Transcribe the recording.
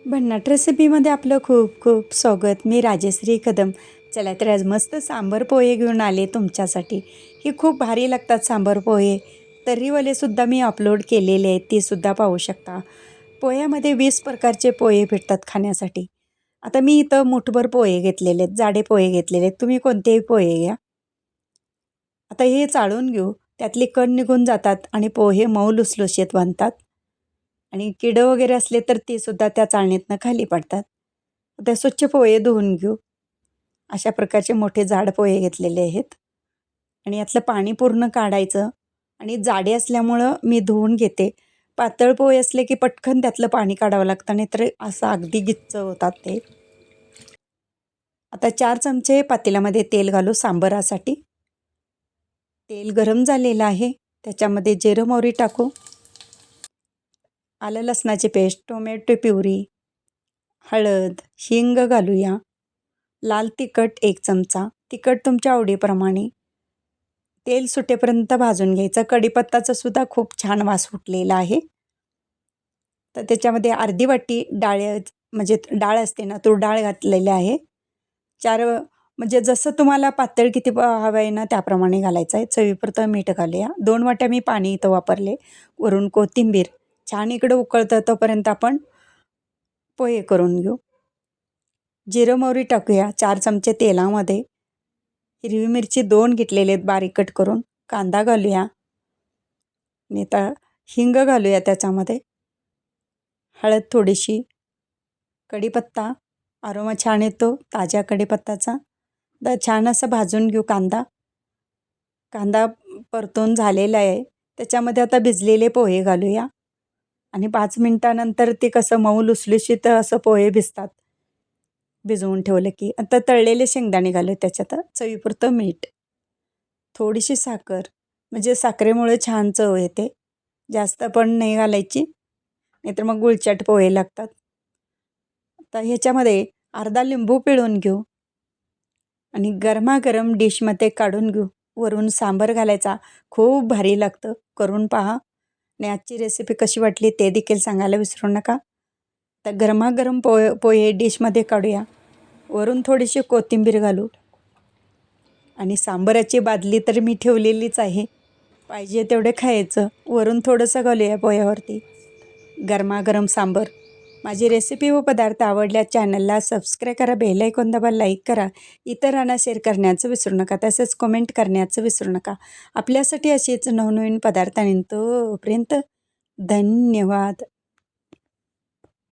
भन्नाट रेसिपीमध्ये आपलं खूप खूप स्वागत. मी राजश्री कदम. चला तर आज मस्त सांबर पोहे घेऊन आले तुमच्यासाठी. ही खूप भारी लागतात सांबर पोहे. तर्रीवालेसुद्धा मी अपलोड केलेले आहेत, तीसुद्धा पाहू शकता. पोह्यामध्ये 20 प्रकारचे पोहे भेटतात खाण्यासाठी. आता मी इथं मुठभर पोहे घेतलेले आहेत, जाडे पोहे घेतलेले आहेत. तुम्ही कोणतेही पोहे घ्या. आता हे चाळून घेऊ. त्यातले कण निघून जातात आणि पोहे मऊ लुसलुशीत बनतात. आणि किडं वगैरे असले तर ते सुद्धा त्या चाळणीतनं खाली पडतात. आता स्वच्छ पोहे धुवून घेऊ. अशा प्रकारचे मोठे जाड पोहे घेतलेले आहेत आणि यातलं पाणी पूर्ण काढायचं. आणि जाडे असल्यामुळं मी धुवून घेते. पातळ पोहे असले की पटकन त्यातलं पाणी काढावं लागतं, नाही तर असं अगदी गिच्च होतात ते. आता 4 चमचे पातेल्यामध्ये तेल घालू सांबरासाठी. तेल गरम झालेलं आहे, त्याच्यामध्ये जिरं मोहरी टाकू. आलं लसणाची पेस्ट, टोमॅटो प्युरी, हळद, हिंग घालूया. लाल तिखट 1 चमचा, तिखट तुमच्या आवडीप्रमाणे. तेल सुटेपर्यंत भाजून घ्यायचं. कढीपत्ताचा सुद्धा खूप छान वास फुटलेला आहे. तर त्याच्यामध्ये अर्धी वाटी म्हणजे डाळ असते ना, तूर डाळ घातलेली आहे. 4 म्हणजे जसं तुम्हाला पातळ किती हवं आहे ना, त्याप्रमाणे घालायचं आहे. चवीपुरतं मीठ घालूया. 2 वाट्या मी पाणी इथं वापरले. वरून कोथिंबीर. छान इकडं उकळतं तोपर्यंत आपण पोहे करून घेऊ. जिरं मोहरी टाकूया 4 चमचे तेलामध्ये. हिरवी मिरची 2 घेतलेले आहेत बारीक कट करून. कांदा घालूया आणि आता हिंग घालूया त्याच्यामध्ये. हळद थोडीशी. कढीपत्ता, अरोमा छान येतो ताज्या कढीपत्त्याचा. तर छान असं भाजून घेऊ कांदा. कांदा परतून झालेला आहे. त्याच्यामध्ये आता भिजलेले पोहे घालूया आणि 5 मिनटानंतर ते कसं मऊ लुसलुशीत असं पोहे भिजतात भिजवून ठेवलं की. आता तळलेले शेंगदाणे घालू त्याच्यात. चवीपुरतं मीठ, थोडीशी साखर, म्हणजे साखरेमुळे छान चव येते. जास्त पण नाही घालायची, नाहीतर मग गुळचाट पोहे लागतात. आता ह्याच्यामध्ये अर्धा लिंबू पिळून घेऊ आणि गरमागरम डिशमध्ये काढून घेऊ. वरून सांबार घालायचा. खूप भारी लागतं. करून पहा आणि आजची रेसिपी कशी वाटली ते देखील सांगायला विसरू नका. तर गरमागरम पोहे डिशमध्ये काढूया. वरून थोडीशी कोथिंबीर घालू आणि सांबाराची बादली तर मी ठेवलेलीच आहे. पाहिजे तेवढे खायचं. वरून थोडंसं घालूया पोह्यावरती. गरमागरम सांबार. माझी रेसिपी व पदार्थ आवडल्या चॅनलला सबस्क्राईब करा, बेल आयकॉन दाबा, लाईक करा. इतरांना शेअर करण्याचं विसरू नका. तसेच कमेंट करण्याचं विसरू नका. आपल्यासाठी असेच नवनवीन पदार्थ आणि तोपर्यंत धन्यवाद.